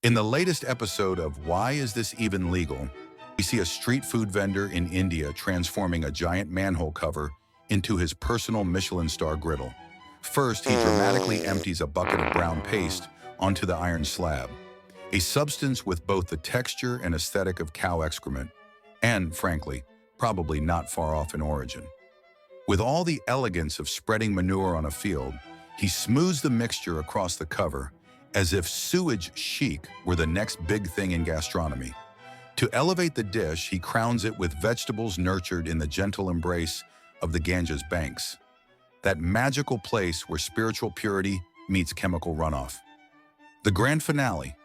In the latest episode of Why Is This Even Legal?, we see a street food vendor in India transforming a giant manhole cover into his personal Michelin star griddle. First, he dramatically empties a bucket of brown paste onto the iron slab, a substance with both the texture and aesthetic of cow excrement, and, frankly, probably not far off in origin. With all the elegance of spreading manure on a field, he smooths the mixture across the cover as if sewage chic were the next big thing in gastronomy. To elevate the dish, he crowns it with vegetables nurtured in the gentle embrace of the Ganges banks, that magical place where spiritual purity meets chemical runoff. The grand finale.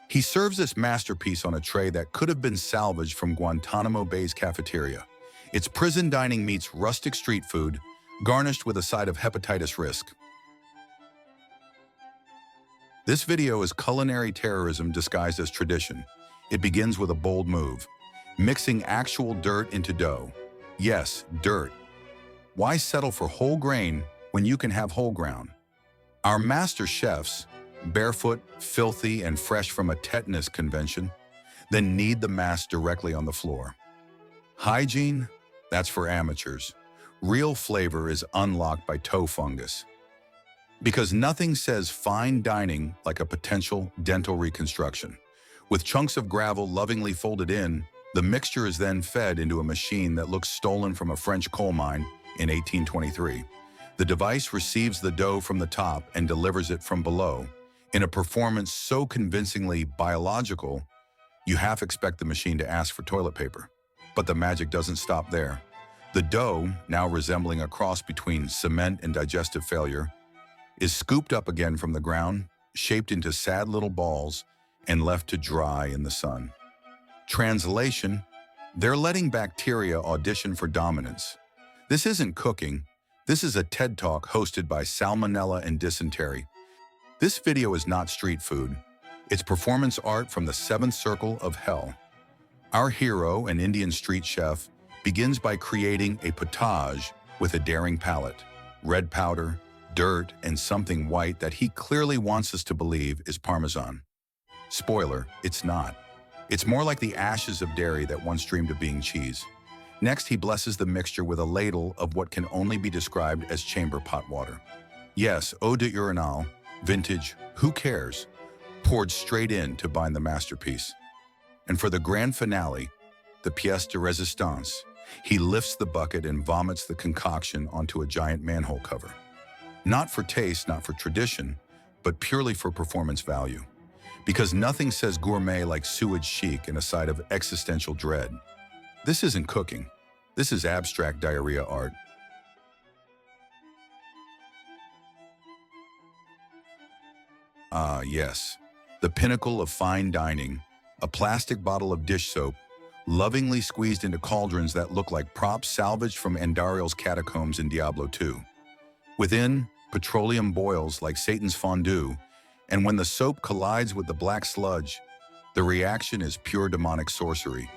He serves this masterpiece on a tray that could have been salvaged from Guantanamo Bay's cafeteria. It's prison dining meets rustic street food, garnished with a side of hepatitis risk. This video is culinary terrorism disguised as tradition. It begins with a bold move, mixing actual dirt into dough. Yes, dirt. Why settle for whole grain when you can have whole ground? Our master chefs, barefoot, filthy, and fresh from a tetanus convention, then knead the mass directly on the floor. Hygiene? That's for amateurs. Real flavor is unlocked by toe fungus. Because nothing says fine dining like a potential dental reconstruction. With chunks of gravel lovingly folded in, the mixture is then fed into a machine that looks stolen from a French coal mine in 1823. The device receives the dough from the top and delivers it from below, in a performance so convincingly biological, you half expect the machine to ask for toilet paper. But the magic doesn't stop there. The dough, now resembling a cross between cement and digestive failure, is scooped up again from the ground, shaped into sad little balls, and left to dry in the sun. Translation: they're letting bacteria audition for dominance. This isn't cooking. This is a TED Talk hosted by salmonella and dysentery. This video is not street food. It's performance art from the seventh circle of hell. Our hero, an Indian street chef, begins by creating a potage with a daring palette, red powder, dirt, and something white that he clearly wants us to believe is Parmesan. Spoiler, it's not. It's more like the ashes of dairy that once dreamed of being cheese. Next, he blesses the mixture with a ladle of what can only be described as chamber pot water. Yes, eau de urinal, vintage, who cares, poured straight in to bind the masterpiece. And for the grand finale, the pièce de résistance, he lifts the bucket and vomits the concoction onto a giant manhole cover. Not for taste, not for tradition, but purely for performance value. Because nothing says gourmet like sewage chic and a side of existential dread. This isn't cooking. This is abstract diarrhea art. Ah, yes. The pinnacle of fine dining, a plastic bottle of dish soap, lovingly squeezed into cauldrons that look like props salvaged from Andariel's catacombs in Diablo 2. Within, petroleum boils like Satan's fondue, and when the soap collides with the black sludge, the reaction is pure demonic sorcery,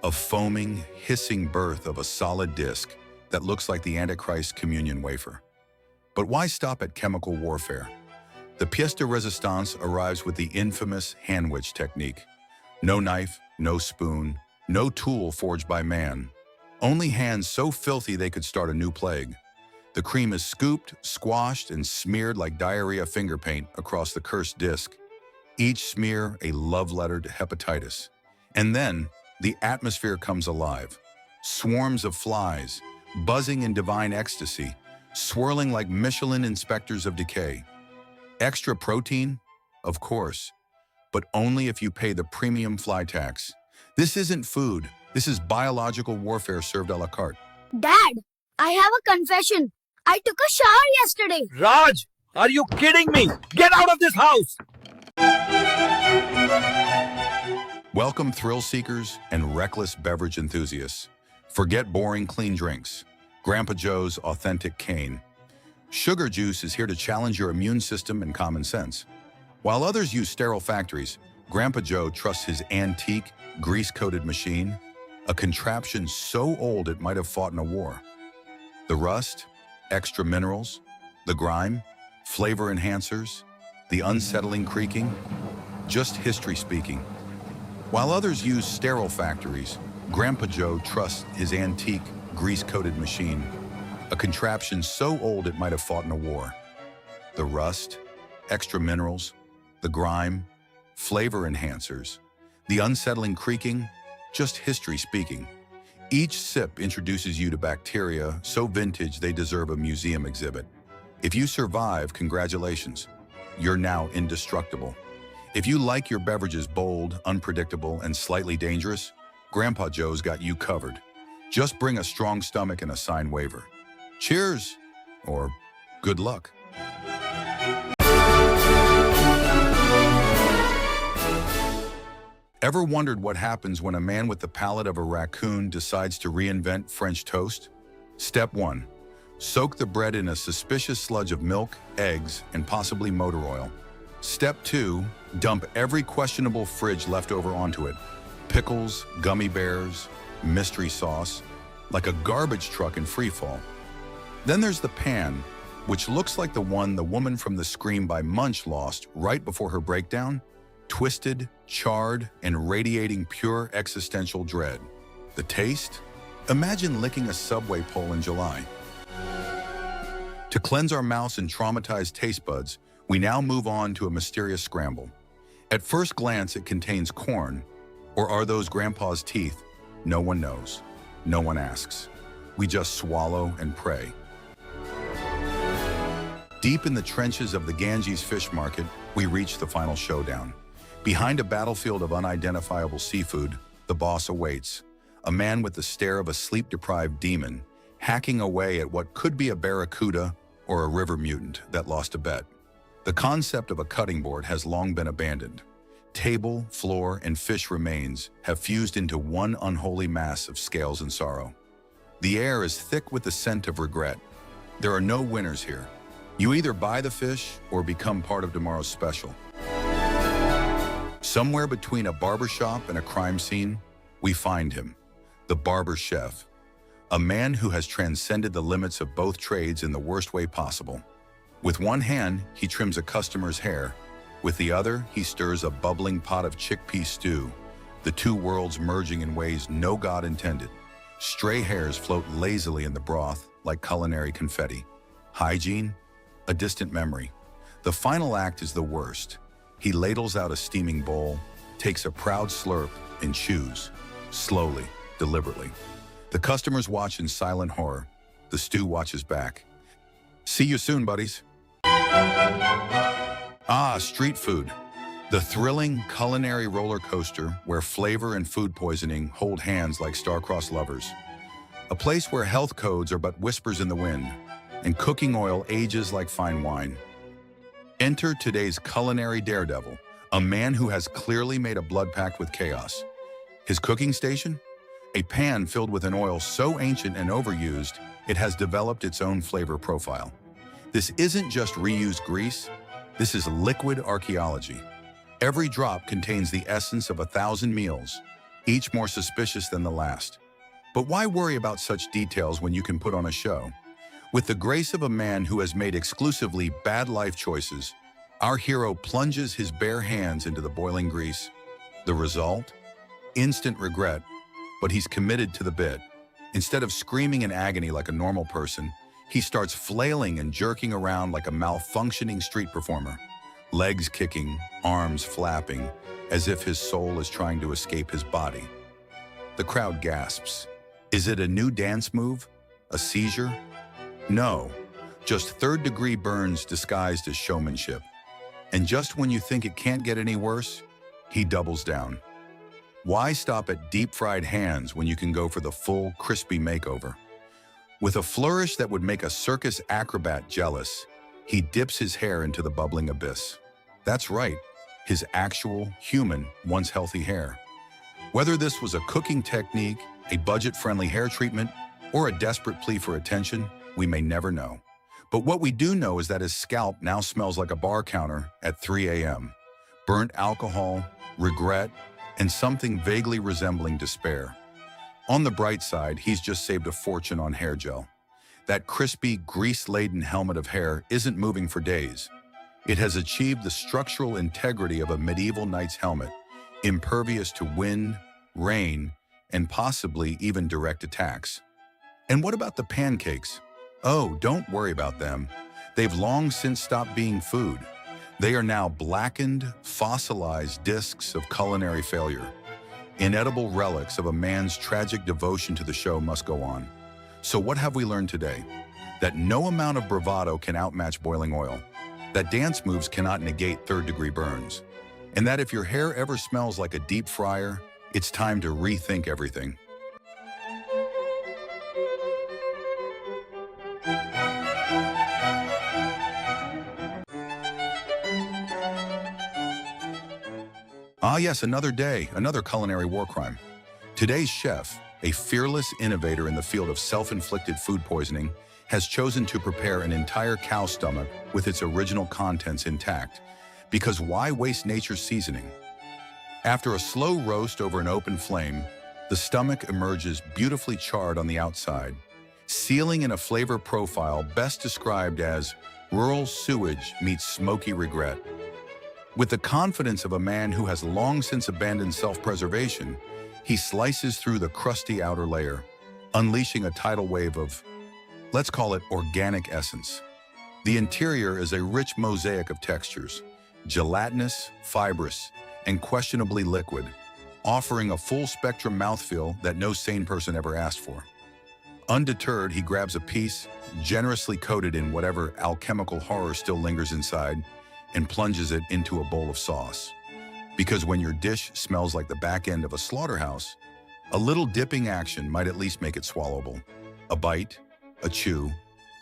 a foaming, hissing birth of a solid disc that looks like the Antichrist communion wafer. But why stop at chemical warfare? The pièce de résistance arrives with the infamous handwich technique. No knife, no spoon, no tool forged by man. Only hands so filthy they could start a new plague. The cream is scooped, squashed, and smeared like diarrhea finger paint across the cursed disc, each smear a love letter to hepatitis. And then, the atmosphere comes alive. Swarms of flies, buzzing in divine ecstasy, swirling like Michelin inspectors of decay. Extra protein? Of course, but only if you pay the premium fly tax. This isn't food. This is biological warfare served a la carte. Dad, I have a confession. I took a shower yesterday. Raj, are you kidding me? Get out of this house! Welcome, thrill seekers and reckless beverage enthusiasts. Forget boring clean drinks. Grandpa Joe's authentic cane. Sugar juice is here to challenge your immune system and common sense. While others use sterile factories, Grandpa Joe trusts his antique, grease-coated machine, a contraption so old it might have fought in a war. The rust, extra minerals, the grime, flavor enhancers, the unsettling creaking. just history speaking. While others use sterile factories, Grandpa Joe trusts his antique, grease-coated machine, a contraption so old it might have fought in a war. The rust, extra minerals, the grime, flavor enhancers, the unsettling creaking, just history speaking. Each sip introduces you to bacteria so vintage they deserve a museum exhibit. If you survive, congratulations. You're now indestructible. If you like your beverages bold, unpredictable, and slightly dangerous, Grandpa Joe's got you covered. Just bring a strong stomach and a signed waiver. Cheers, or good luck. Ever wondered what happens when a man with the palate of a raccoon decides to reinvent French toast? Step 1. Soak the bread in a suspicious sludge of milk, eggs, and possibly motor oil. Step 2. Dump every questionable fridge leftover onto it. Pickles, gummy bears, mystery sauce, like a garbage truck in free fall. Then there's the pan, which looks like the one the woman from the Scream by Munch lost right before her breakdown. Twisted, charred, and radiating pure existential dread. The taste? Imagine licking a subway pole in July. To cleanse our mouths and traumatize taste buds, we now move on to a mysterious scramble. At first glance, it contains corn, or are those Grandpa's teeth? No one knows. No one asks. We just swallow and pray. Deep in the trenches of the Ganges fish market, we reach the final showdown. Behind a battlefield of unidentifiable seafood, the boss awaits, a man with the stare of a sleep-deprived demon, hacking away at what could be a barracuda or a river mutant that lost a bet. The concept of a cutting board has long been abandoned. Table, floor, and fish remains have fused into one unholy mass of scales and sorrow. The air is thick with the scent of regret. There are no winners here. You either buy the fish or become part of tomorrow's special. Somewhere between a barbershop and a crime scene, we find him, the barber chef, a man who has transcended the limits of both trades in the worst way possible. With one hand, he trims a customer's hair. With the other, he stirs a bubbling pot of chickpea stew, the two worlds merging in ways no God intended. Stray hairs float lazily in the broth like culinary confetti. Hygiene? A distant memory. The final act is the worst. He ladles out a steaming bowl, takes a proud slurp, and chews, slowly, deliberately. The customers watch in silent horror. The stew watches back. See you soon, buddies. Street food. The thrilling culinary roller coaster where flavor and food poisoning hold hands like star-crossed lovers. A place where health codes are but whispers in the wind, and cooking oil ages like fine wine. Enter today's culinary daredevil, a man who has clearly made a blood pact with chaos. His cooking station? A pan filled with an oil so ancient and overused, it has developed its own flavor profile. This isn't just reused grease, this is liquid archaeology. Every drop contains the essence of 1,000 meals, each more suspicious than the last. But why worry about such details when you can put on a show? With the grace of a man who has made exclusively bad life choices, our hero plunges his bare hands into the boiling grease. The result? Instant regret, but he's committed to the bit. Instead of screaming in agony like a normal person, he starts flailing and jerking around like a malfunctioning street performer, legs kicking, arms flapping, as if his soul is trying to escape his body. The crowd gasps. Is it a new dance move? A seizure? No, just third-degree burns disguised as showmanship. And just when you think it can't get any worse, he doubles down. Why stop at deep-fried hands when you can go for the full, crispy makeover? With a flourish that would make a circus acrobat jealous, he dips his hair into the bubbling abyss. That's right, his actual, human, once healthy hair. Whether this was a cooking technique, a budget-friendly hair treatment, or a desperate plea for attention, we may never know. But what we do know is that his scalp now smells like a bar counter at 3 a.m. Burnt alcohol, regret, and something vaguely resembling despair. On the bright side, he's just saved a fortune on hair gel. That crispy, grease-laden helmet of hair isn't moving for days. It has achieved the structural integrity of a medieval knight's helmet, impervious to wind, rain, and possibly even direct attacks. And what about the pancakes? Oh, don't worry about them. They've long since stopped being food. They are now blackened, fossilized discs of culinary failure. Inedible relics of a man's tragic devotion to the show must go on. So what have we learned today? That no amount of bravado can outmatch boiling oil. That dance moves cannot negate third-degree burns. And that if your hair ever smells like a deep fryer, it's time to rethink everything. Ah yes, another day, another culinary war crime. Today's chef, a fearless innovator in the field of self-inflicted food poisoning, has chosen to prepare an entire cow stomach with its original contents intact. Because why waste nature's seasoning? After a slow roast over an open flame, the stomach emerges beautifully charred on the outside, sealing in a flavor profile best described as rural sewage meets smoky regret. With the confidence of a man who has long since abandoned self-preservation, he slices through the crusty outer layer, unleashing a tidal wave of, let's call it, organic essence. The interior is a rich mosaic of textures, gelatinous, fibrous, and questionably liquid, offering a full-spectrum mouthfeel that no sane person ever asked for. Undeterred, he grabs a piece, generously coated in whatever alchemical horror still lingers inside, and plunges it into a bowl of sauce. Because when your dish smells like the back end of a slaughterhouse, a little dipping action might at least make it swallowable. A bite, a chew,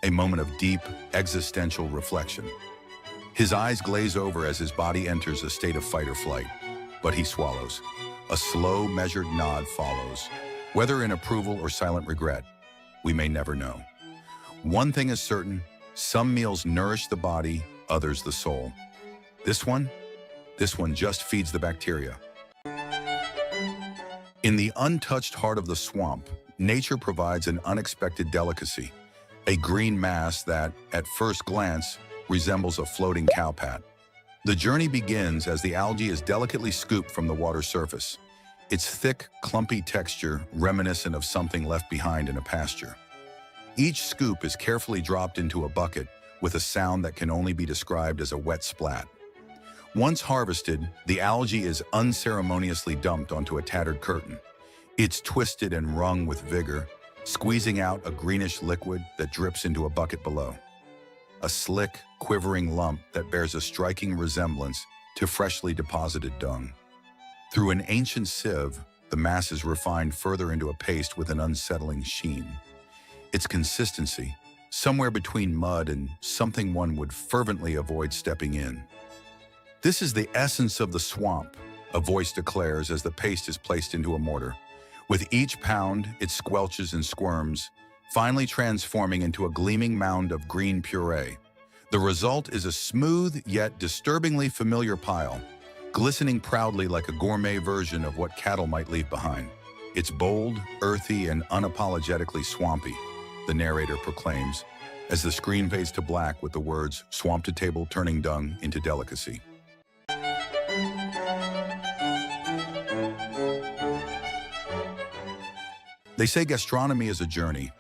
a moment of deep, existential reflection. His eyes glaze over as his body enters a state of fight or flight, but he swallows. A slow, measured nod follows. Whether in approval or silent regret, we may never know. One thing is certain, some meals nourish the body, others the soul. This one just feeds the bacteria. In the untouched heart of the swamp, nature provides an unexpected delicacy, a green mass that, at first glance, resembles a floating cowpat. The journey begins as the algae is delicately scooped from the water's surface, its thick, clumpy texture reminiscent of something left behind in a pasture. Each scoop is carefully dropped into a bucket with a sound that can only be described as a wet splat. Once harvested, the algae is unceremoniously dumped onto a tattered curtain. It's twisted and wrung with vigor, squeezing out a greenish liquid that drips into a bucket below. A slick, quivering lump that bears a striking resemblance to freshly deposited dung. Through an ancient sieve, the mass is refined further into a paste with an unsettling sheen. Its consistency, somewhere between mud and something one would fervently avoid stepping in. This is the essence of the swamp, a voice declares as the paste is placed into a mortar. With each pound, it squelches and squirms, finally transforming into a gleaming mound of green puree. The result is a smooth yet disturbingly familiar pile, glistening proudly like a gourmet version of what cattle might leave behind. It's bold, earthy, and unapologetically swampy, the narrator proclaims, as the screen fades to black with the words, "Swamp to table, turning dung into delicacy." They say gastronomy is a journey,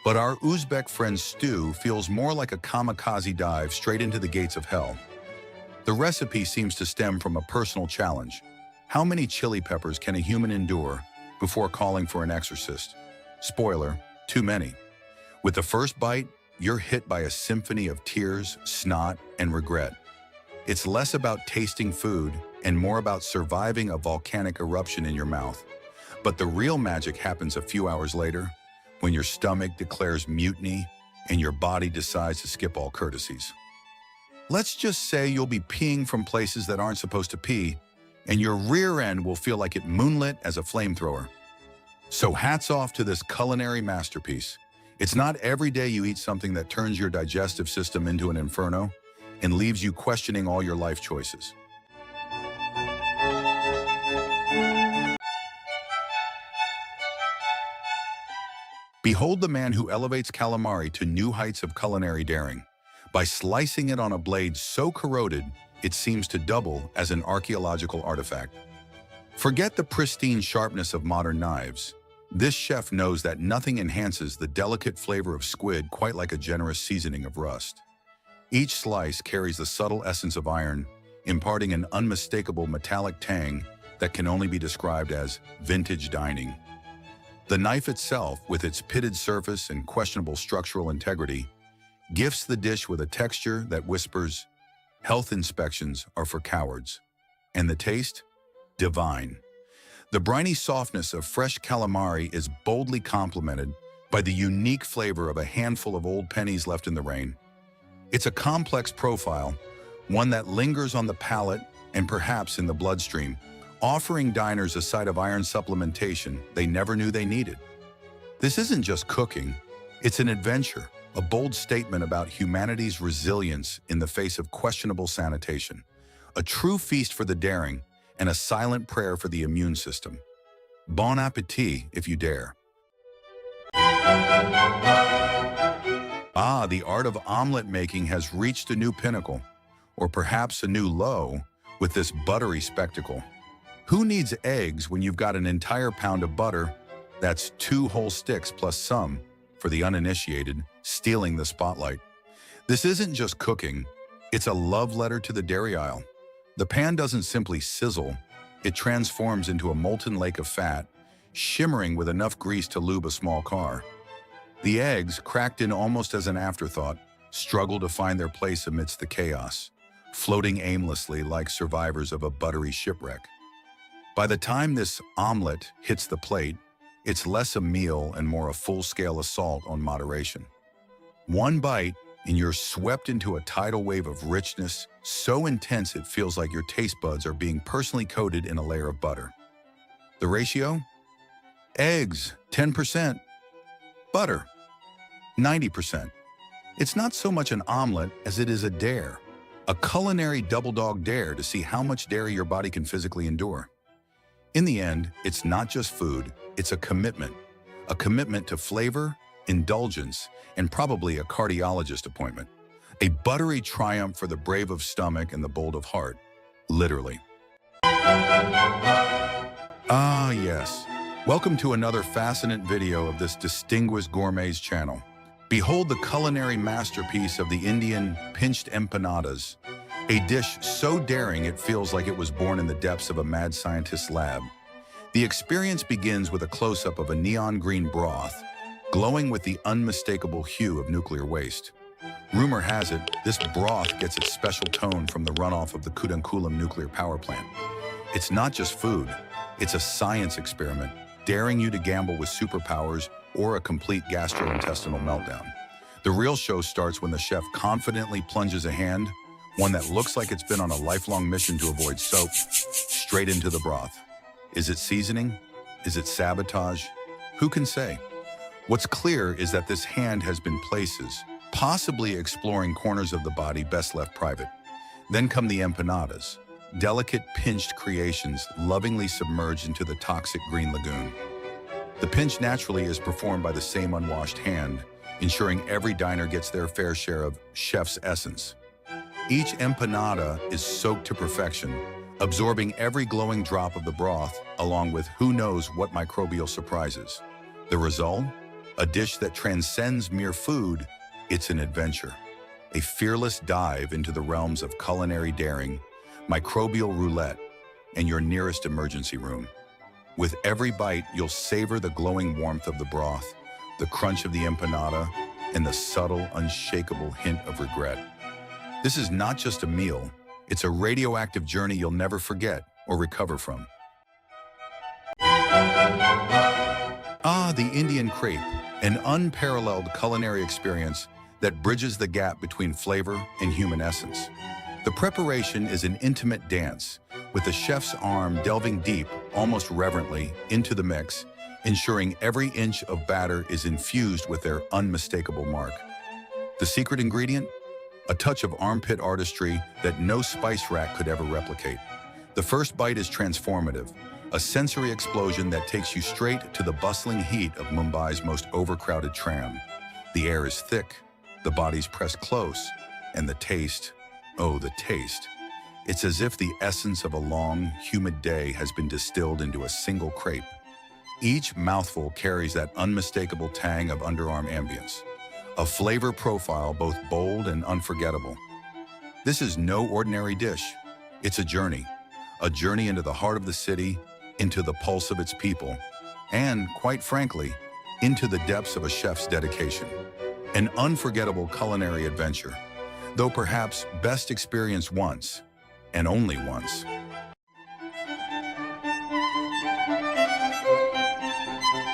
but our Uzbek friend's stew feels more like a kamikaze dive straight into the gates of hell. The recipe seems to stem from a personal challenge. How many chili peppers can a human endure before calling for an exorcist? Spoiler, too many. With the first bite, you're hit by a symphony of tears, snot, and regret. It's less about tasting food and more about surviving a volcanic eruption in your mouth. But the real magic happens a few hours later, when your stomach declares mutiny and your body decides to skip all courtesies. Let's just say you'll be peeing from places that aren't supposed to pee, and your rear end will feel like it moonlit as a flamethrower. So hats off to this culinary masterpiece. It's not every day you eat something that turns your digestive system into an inferno and leaves you questioning all your life choices. Behold the man who elevates calamari to new heights of culinary daring. by slicing it on a blade so corroded it seems to double as an archaeological artifact. Forget the pristine sharpness of modern knives. This chef knows that nothing enhances the delicate flavor of squid quite like a generous seasoning of rust. Each slice carries the subtle essence of iron, imparting an unmistakable metallic tang that can only be described as vintage dining. The knife itself, with its pitted surface and questionable structural integrity, gifts the dish with a texture that whispers, "Health inspections are for cowards." And the taste? Divine. The briny softness of fresh calamari is boldly complemented by the unique flavor of a handful of old pennies left in the rain. It's a complex profile, one that lingers on the palate and perhaps in the bloodstream, offering diners a side of iron supplementation they never knew they needed. This isn't just cooking, it's an adventure, a bold statement about humanity's resilience in the face of questionable sanitation, a true feast for the daring, and a silent prayer for the immune system. Bon appétit, if you dare. The art of omelet making has reached a new pinnacle, or perhaps a new low, with this buttery spectacle. Who needs eggs when you've got an entire pound of butter? That's 2 whole sticks plus some, for the uninitiated, stealing the spotlight. This isn't just cooking, it's a love letter to the dairy aisle. The pan doesn't simply sizzle, it transforms into a molten lake of fat, shimmering with enough grease to lube a small car. The eggs, cracked in almost as an afterthought, struggle to find their place amidst the chaos, floating aimlessly like survivors of a buttery shipwreck. By the time this omelet hits the plate, it's less a meal and more a full-scale assault on moderation. One bite, and you're swept into a tidal wave of richness, so intense it feels like your taste buds are being personally coated in a layer of butter. The ratio? Eggs, 10%. Butter, 90%. It's not so much an omelet as it is a dare, a culinary double-dog dare to see how much dairy your body can physically endure. In the end, it's not just food, it's a commitment to flavor, indulgence, and probably a cardiologist appointment. A buttery triumph for the brave of stomach and the bold of heart, literally. Yes. Welcome to another fascinating video of this distinguished gourmet's channel. Behold the culinary masterpiece of the Indian pinched empanadas, a dish so daring it feels like it was born in the depths of a mad scientist's lab. The experience begins with a close-up of a neon green broth, glowing with the unmistakable hue of nuclear waste. Rumor has it, this broth gets its special tone from the runoff of the Kudankulam nuclear power plant. It's not just food, it's a science experiment, daring you to gamble with superpowers or a complete gastrointestinal meltdown. The real show starts when the chef confidently plunges a hand, one that looks like it's been on a lifelong mission to avoid soap, straight into the broth. Is it seasoning? Is it sabotage? Who can say? What's clear is that this hand has been places, possibly exploring corners of the body best left private. Then come the empanadas, delicate pinched creations lovingly submerged into the toxic green lagoon. The pinch naturally is performed by the same unwashed hand, ensuring every diner gets their fair share of chef's essence. Each empanada is soaked to perfection, absorbing every glowing drop of the broth, along with who knows what microbial surprises. The result? A dish that transcends mere food, it's an adventure. A fearless dive into the realms of culinary daring, microbial roulette, and your nearest emergency room. With every bite, you'll savor the glowing warmth of the broth, the crunch of the empanada, and the subtle, unshakable hint of regret. This is not just a meal, it's a radioactive journey you'll never forget or recover from. The Indian crepe, an unparalleled culinary experience that bridges the gap between flavor and human essence. The preparation is an intimate dance, with the chef's arm delving deep, almost reverently, into the mix, ensuring every inch of batter is infused with their unmistakable mark. The secret ingredient? A touch of armpit artistry that no spice rack could ever replicate. The first bite is transformative, a sensory explosion that takes you straight to the bustling heat of Mumbai's most overcrowded tram. The air is thick, the body's pressed close, And the taste, oh, the taste. It's as if the essence of a long, humid day has been distilled into a single crepe. Each mouthful carries that unmistakable tang of underarm ambience, a flavor profile both bold and unforgettable. This is no ordinary dish. It's a journey into the heart of the city, into the pulse of its people, and, quite frankly, into the depths of a chef's dedication. An unforgettable culinary adventure, though perhaps best experienced once, and only once.